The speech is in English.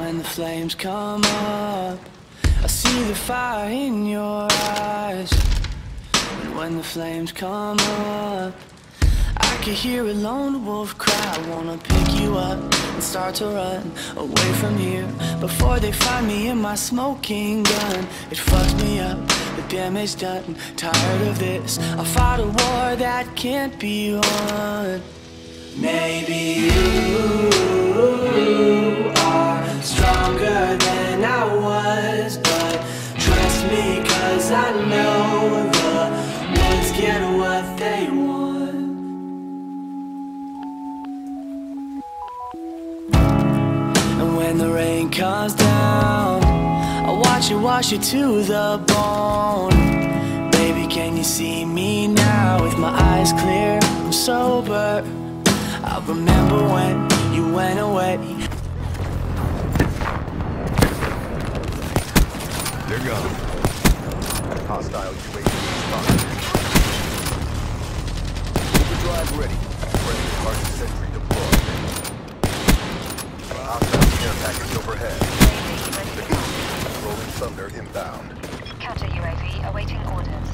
when the flames come up, I see the fire in your eyes. And when the flames come up, I can hear a lone wolf cry. I wanna pick you up and start to run away from here before they find me in my smoking gun. It fucks me up, the damage done. Tired of this, I fought a war that can't be won. Maybe you are stronger than I was, but trust me, 'cause I know the ones get what they want. And when the rain comes down, I watch it wash you to the bone. Baby, can you see me now with my eyes clear? I'm sober. I remember when you went away. They're gone. Hostile UAV spotted. Overdrive ready. Friendly target sentry deployed. Hostile care package overhead. Rolling Thunder inbound. Counter UAV awaiting orders.